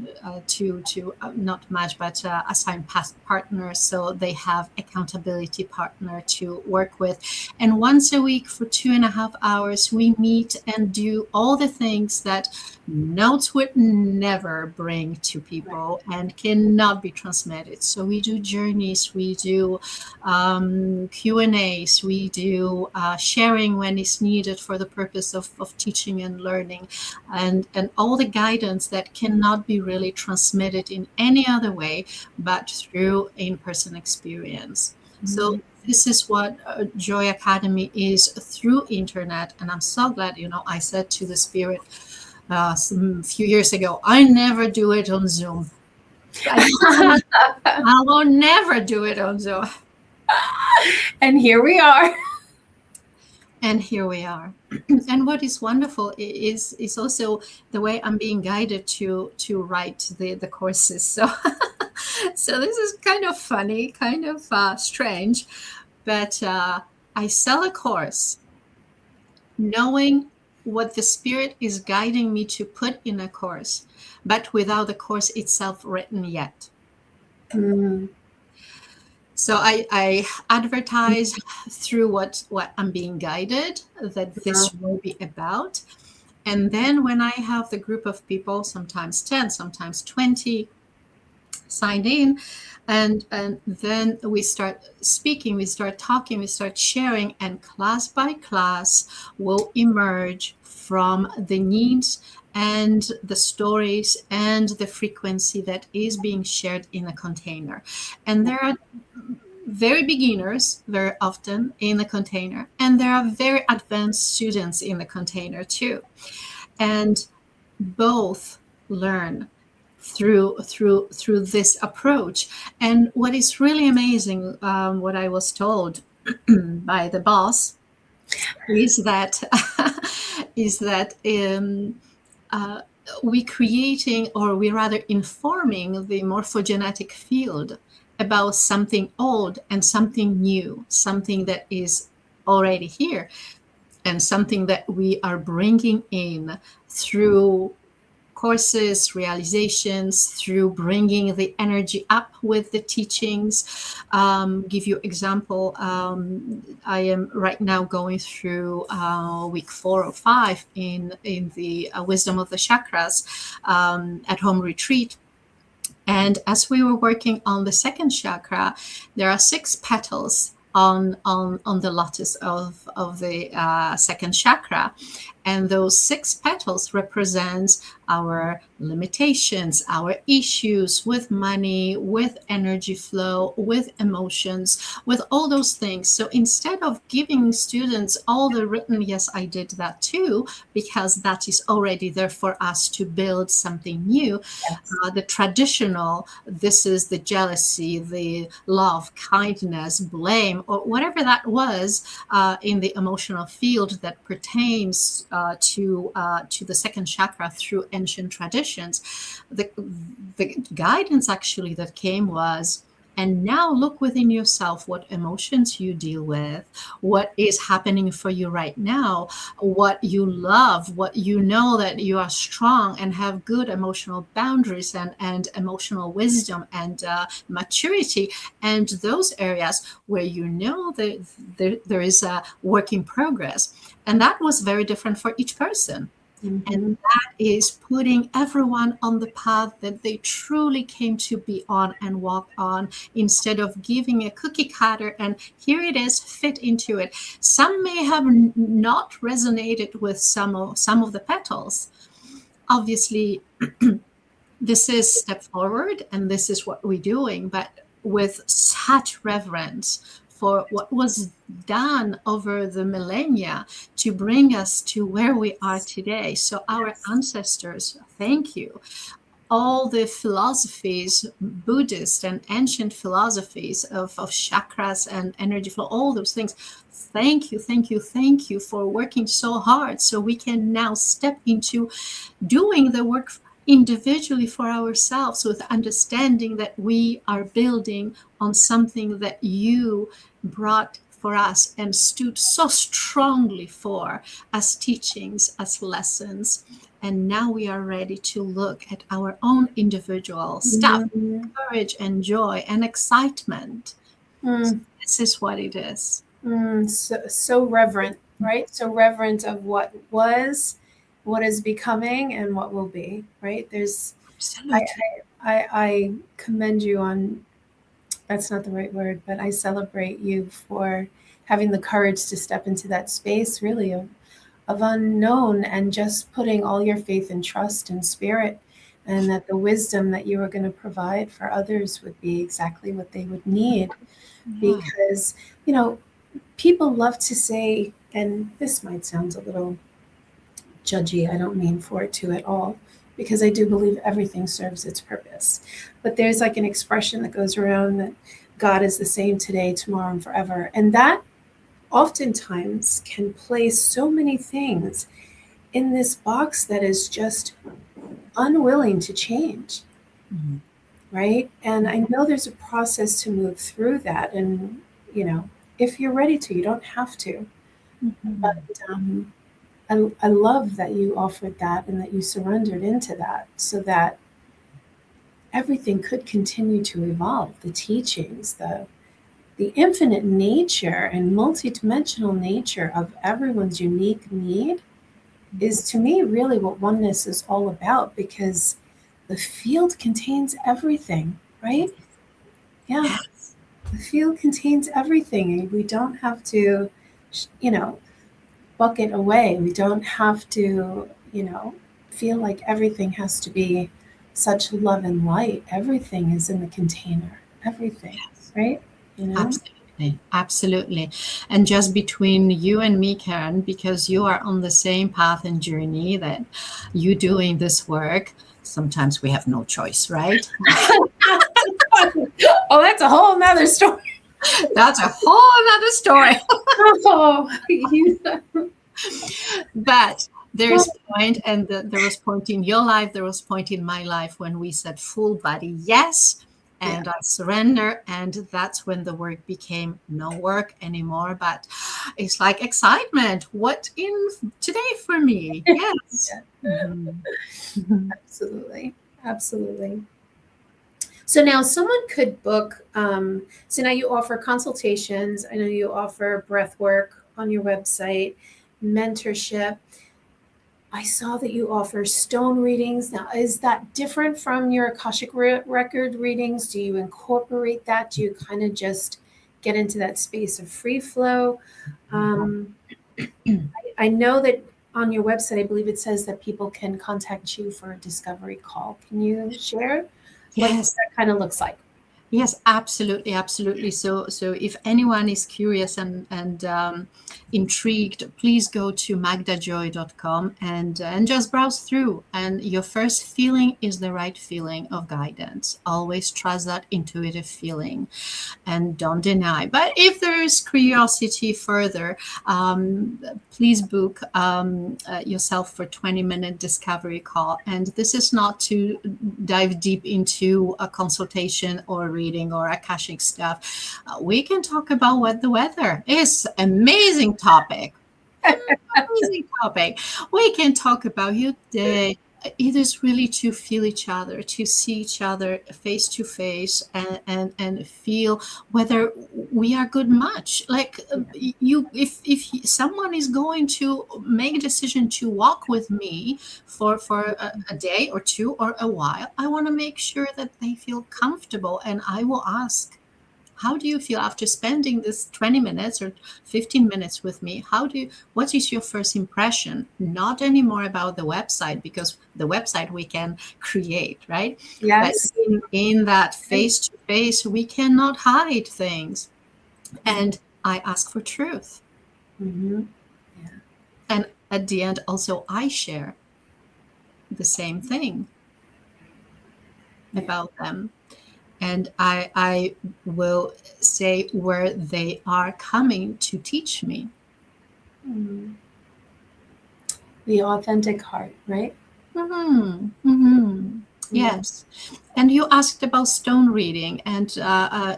to not match, but assign past partners, so they have accountability partner to work with. And once a week for 2.5 hours, we meet and do all the things that notes would never bring to people and cannot be transmitted. So we do journeys, we do Q&As, we do sharing when it's needed for the purpose of teaching and learning, and all the guidance that cannot be really transmitted in any other way but through in-person experience. So this is what Joy Academy is through internet. And I'm so glad, I said to the spirit some few years ago, I never do it on Zoom. I will never do it on Zoom. And here we are. And here we are. And what is wonderful is also the way I'm being guided to write the courses. So so this is kind of funny, kind of strange, but I sell a course knowing what the spirit is guiding me to put in a course, but without the course itself written yet. Mm. So I advertise through what I'm being guided that this will be about. And then when I have the group of people, sometimes 10, sometimes 20 signed in, and then we start speaking, we start talking, we start sharing, and class by class will emerge from the needs and the stories and the frequency that is being shared in a container. And there are very beginners very often in the container, and there are very advanced students in the container too. And both learn through this approach. And what is really amazing, what I was told by the boss, is that we creating, or we rather informing the morphogenetic field about something old and something new, something that is already here, and something that we are bringing in through courses, realizations, through bringing the energy up with the teachings. Give you example, I am right now going through week 4 or 5 in the Wisdom of the Chakras at home retreat. And as we were working on the second chakra, there are 6 petals on the lotus of the second chakra. And those 6 petals represents our limitations, our issues with money, with energy flow, with emotions, with all those things. So instead of giving students all the written, yes, I did that too, because that is already there for us to build something new. Yes. The traditional, this is the jealousy, the love, kindness, blame, or whatever that was in the emotional field that pertains to the second chakra through ancient traditions. The guidance actually that came was, and now look within yourself what emotions you deal with, what is happening for you right now, what you love, what you know that you are strong and have good emotional boundaries and emotional wisdom and maturity, and those areas where you know that there is a work in progress. And that was very different for each person. Mm-hmm. And that is putting everyone on the path that they truly came to be on and walk on, instead of giving a cookie cutter and here it is, fit into it. Some may have not resonated with some of the petals. Obviously, this is step forward and this is what we're doing, but with such reverence for what was done over the millennia to bring us to where we are today. So our ancestors, thank you. All the philosophies, Buddhist and ancient philosophies of chakras and energy flow, all those things, thank you, thank you, thank you for working so hard so we can now step into doing the work individually for ourselves, with understanding that we are building on something that you brought for us and stood so strongly for as teachings, as lessons. And now we are ready to look at our own individual stuff, courage and joy and excitement. So this is what it is. So reverent, right? So reverent of what was, what is becoming, and what will be, right? There's, I commend you on, that's not the right word, but I celebrate you for having the courage to step into that space, really, of unknown, and just putting all your faith and trust in spirit and that the wisdom that you were going to provide for others would be exactly what they would need. Yeah. Because, you know, people love to say, and this might sound a little judgy, I don't mean for it to at all, because I do believe everything serves its purpose. But there's like an expression that goes around that God is the same today, tomorrow, and forever. And that oftentimes can place so many things in this box that is just unwilling to change. Mhm. Right. And I know there's a process to move through that. And, you know, if you're ready to, you don't have to. But I love that you offered that and that you surrendered into that so that everything could continue to evolve. The teachings, the infinite nature and multidimensional nature of everyone's unique need is, to me, really what oneness is all about, because the field contains everything, right? Yeah, Yes. the field contains everything. And we don't have to, you know, bucket away. We don't have to, you know, feel like everything has to be such love and light. Everything is in the container. Everything, right? You know? Absolutely, absolutely. And just between you and me, Karen, because you are on the same path and journey that you doing this work, sometimes we have no choice, right? Oh, that's a whole nother story. That's a whole other story. Oh, But there is point, and there was point in your life, there was point in my life when we said full body yes, and I surrender, and that's when the work became no work anymore. But it's like excitement. What in today for me? Yes. Mhm. absolutely. Absolutely. So now someone could book, so now you offer consultations. I know you offer breath work on your website, mentorship. I saw that you offer stone readings. Now, is that different from your Akashic record readings? Do you incorporate that? Do you kind of just get into that space of free flow? I know that on your website, I believe it says that people can contact you for a discovery call. Can you share what Yes. that kind of looks like? Yes, absolutely, absolutely. So if anyone is curious and intrigued, please go to magdajoy.com and just browse through. And your first feeling is the right feeling of guidance. Always trust that intuitive feeling, and don't deny. But if there is curiosity further, please book yourself for 20-minute discovery call. And this is not to dive deep into a consultation or reading or Akashic stuff. We can talk about what the weather is. Amazing topic. Amazing topic. We can talk about your day. It is really to feel each other, to see each other face to face, and feel whether we are good match. Like you, if someone is going to make a decision to walk with me for a day or two or a while, I want to make sure that they feel comfortable, and I will ask, how do you feel after spending this 20 minutes or 15 minutes with me? What is your first impression? Not anymore about the website, because the website we can create, right? But Yes. in that face to face, we cannot hide things. And I ask for truth. Mm-hmm. And at the end, also, I share the same thing about them. And I will say where they are coming to teach me. Mm-hmm. The authentic heart, right? Mm-hmm. Mm-hmm. Yes. And you asked about stone reading, and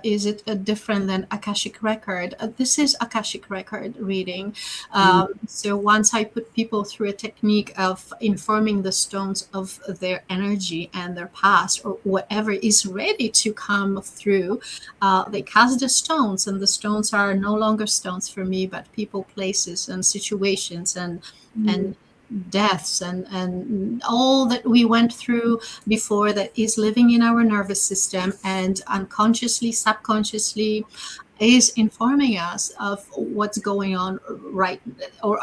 is it different than Akashic record? This is Akashic record reading. So once I put people through a technique of informing the stones of their energy and their past, or whatever is ready to come through, they cast the stones, and the stones are no longer stones for me, but people, places, and situations, and deaths, and all that we went through before that is living in our nervous system, and unconsciously, subconsciously, is informing us of what's going on right, or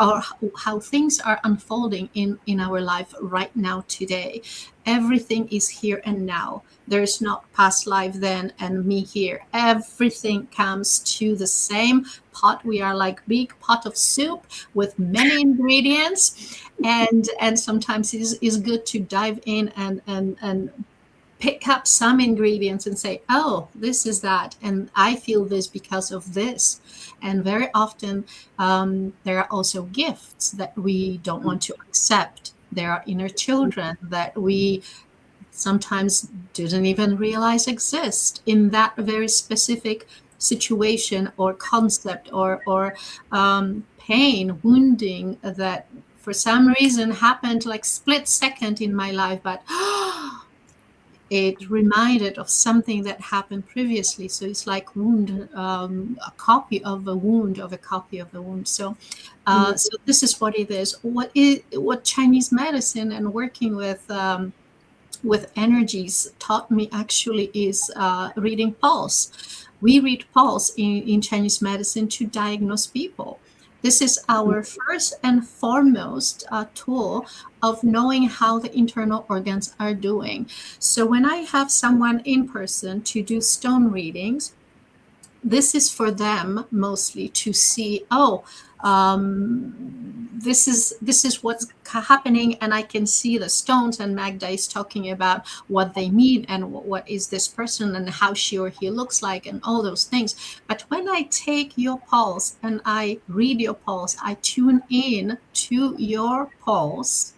how things are unfolding in our life right now today. Everything is here and now. There's not past life then and me here. Everything comes to the same pot. We are like big pot of soup with many ingredients, and sometimes it is good to dive in and pick up some ingredients and say, oh, this is that, and I feel this because of this. And very often there are also gifts that we don't want to accept. There are inner children that we sometimes didn't even realize exist in that very specific situation or concept, or pain, wounding that for some reason happened like split second in my life, but it reminded of something that happened previously. So it's like wound, a copy of a wound of a copy of a wound. So, so this is what it is. What Chinese medicine and working with energies taught me actually is reading pulse. We read pulse in Chinese medicine to diagnose people. This is our first and foremost tool of knowing how the internal organs are doing. So when I have someone in person to do stone readings, this is for them mostly to see, this is what's happening, and I can see the stones, and Magda is talking about what they mean and what is this person and how she or he looks like and all those things. But when I take your pulse and I read your pulse, I tune in to your pulse,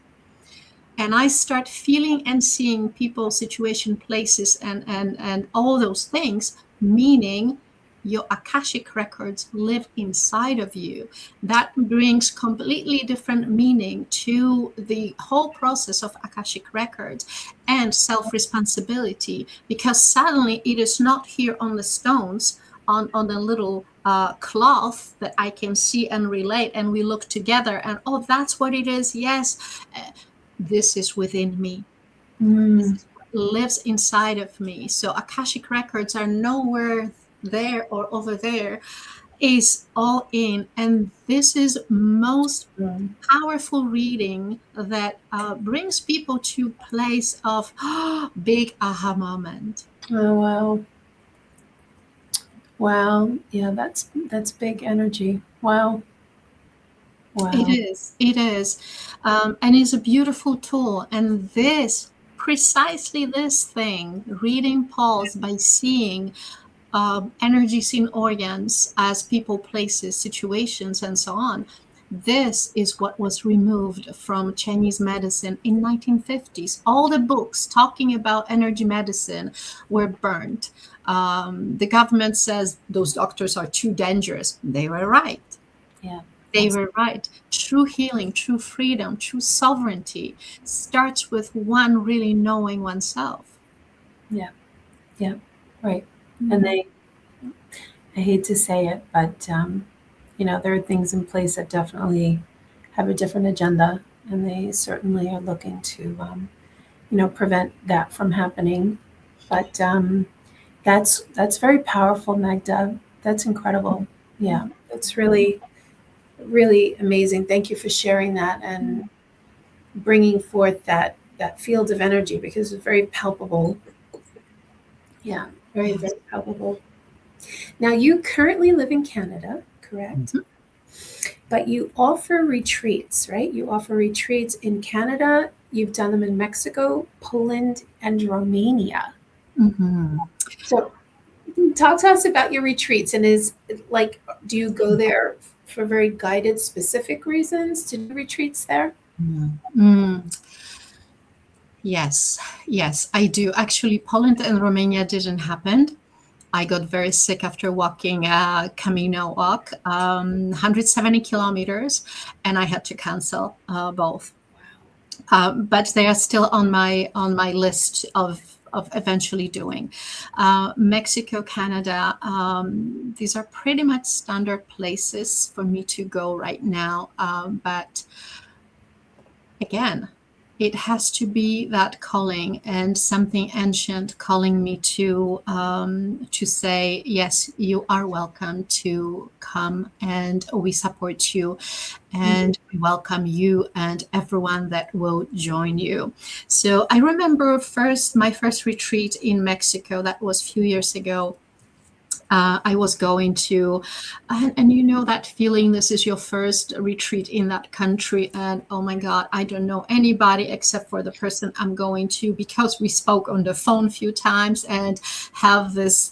and I start feeling and seeing people, situation, places, and all those things, meaning your Akashic records live inside of you. That brings completely different meaning to the whole process of Akashic records and self-responsibility, because suddenly it is not here on the stones, on a little cloth that I can see and relate, and we look together and, oh, that's what it is. Yes, this is within me. This is what lives inside of me. So Akashic records are nowhere there or over there, is all in. And this is most powerful reading that brings people to a place of big aha moment. Oh, wow. Wow. Yeah, that's big energy. Wow. Wow. It is. And it's a beautiful tool. And precisely this thing, reading pulse by seeing energies in organs as people, places, situations, and so on. This is what was removed from Chinese medicine in 1950s. All the books talking about energy medicine were burned. The government says those doctors are too dangerous. They were right. Yeah. They were right. True healing, true freedom, true sovereignty starts with one really knowing oneself. Yeah. Yeah. Right. And I hate to say it, but there are things in place that definitely have a different agenda, and they certainly are looking to prevent that from happening. But that's very powerful, Magda. That's incredible. Yeah, it's really, really amazing. Thank you for sharing that and bringing forth that field of energy, because it's very palpable. Yeah, very, very palpable. Now, you currently live in Canada, correct? But you offer retreats, right? You offer retreats in Canada. You've done them in Mexico, Poland, and Romania. So talk to us about your retreats. And do you go there for very guided, specific reasons to do retreats there? Yes, I do. Actually, Poland and Romania didn't happen. I got very sick after walking a Camino walk, 170 kilometers, and I had to cancel both. But they are still on my list of eventually doing. Mexico, Canada, these are pretty much standard places for me to go right now. But again, it has to be that calling and something ancient calling me to say, yes, you are welcome to come, and we support you, and we welcome you and everyone that will join you. So I remember my first retreat in Mexico. That was a few years ago. I was going to, and you know that feeling, this is your first retreat in that country, and oh my God, I don't know anybody except for the person I'm going to, because we spoke on the phone a few times and have this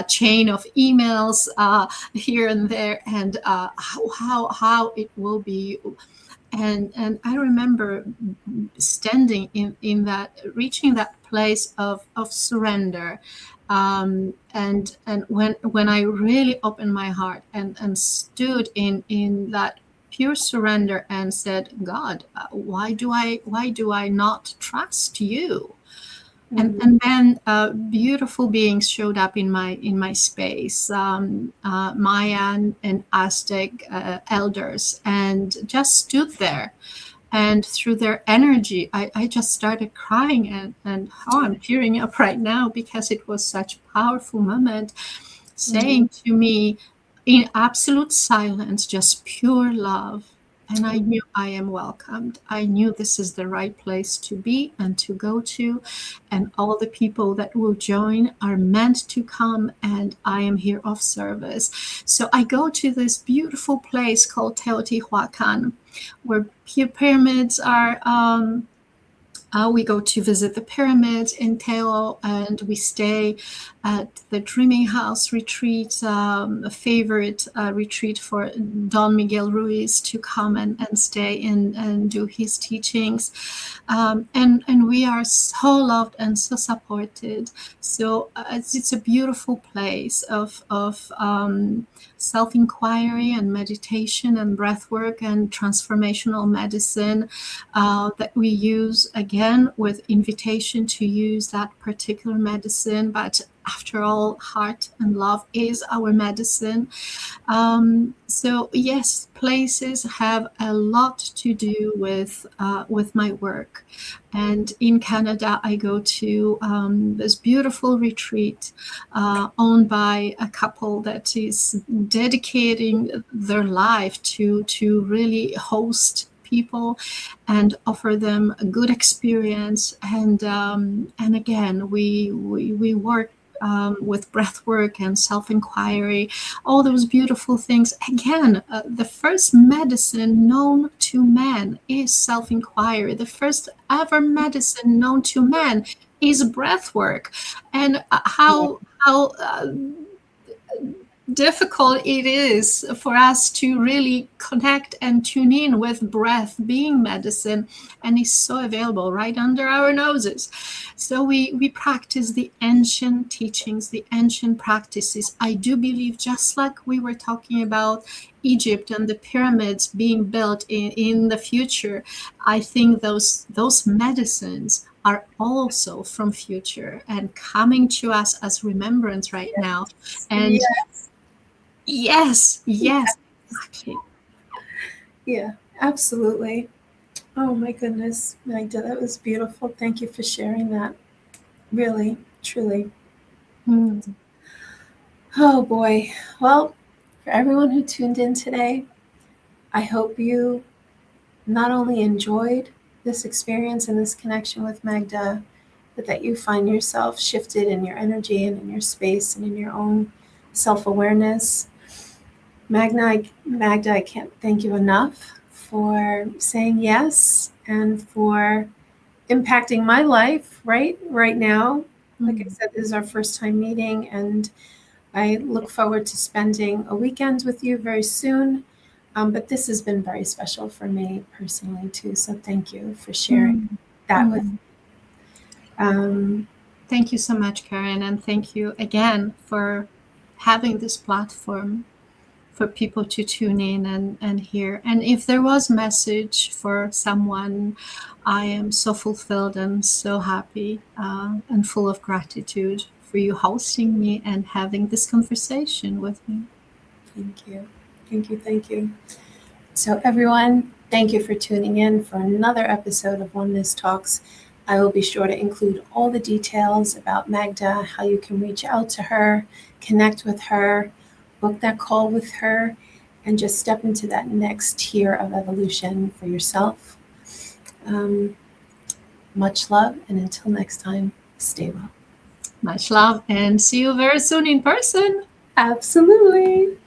chain of emails here and there, and how it will be. And I remember standing in that, reaching that place of surrender, and when I really opened my heart and stood in that pure surrender and said, God, why do I not trust you? And then beautiful beings showed up in my space, Mayan and Aztec elders, and just stood there. And through their energy, I just started crying, and I'm tearing up right now because it was such a powerful moment, saying to me in absolute silence, just pure love. And I knew I am welcomed. I knew this is the right place to be and to go to. And all the people that will join are meant to come, and I am here of service. So I go to this beautiful place called Teotihuacan, where pyramids are. We go to visit the pyramids in Teo, and we stay at the Dreaming House retreat, a favorite retreat for Don Miguel Ruiz to come and stay in and do his teachings. And we are so loved and so supported. So it's a beautiful place of self-inquiry and meditation and breath work and transformational medicine that we use, again, with invitation to use that particular medicine. But after all, heart and love is our medicine. So yes, places have a lot to do with my work. And in Canada, I go to this beautiful retreat owned by a couple that is dedicating their life to really host people and offer them a good experience. And again, we work with breath work and self-inquiry, all those beautiful things. Again, the first medicine known to man is self-inquiry. The first ever medicine known to man is breath work. And how difficult it is for us to really connect and tune in with breath being medicine, and is so available right under our noses. So we practice the ancient teachings, the ancient practices. I do believe, just like we were talking about Egypt and the pyramids being built in the future, I think those medicines are also from future and coming to us as remembrance right now. And yes, exactly. Yeah, absolutely. Oh my goodness, Magda, that was beautiful. Thank you for sharing that. Really, truly. Oh boy. Well, for everyone who tuned in today, I hope you not only enjoyed this experience and this connection with Magda, but that you find yourself shifted in your energy and in your space and in your own self-awareness. Magda, I can't thank you enough for saying yes and for impacting my life right now. Like I said, this is our first time meeting, and I look forward to spending a weekend with you very soon. But this has been very special for me personally too. So thank you for sharing that with me. Thank you so much, Karen, and thank you again for having this platform for people to tune in and hear. And if there was a message for someone, I am so fulfilled and so happy and full of gratitude for you hosting me and having this conversation with me. Thank you. Thank you. Thank you. So everyone, Thank you for tuning in for another episode of Oneness Talks. I will be sure to include all the details about Magda, how you can reach out to her, connect with her, book that call with her, and just step into that next tier of evolution for yourself. Much love, and until next time, stay well. Much love, and see you very soon in person. Absolutely.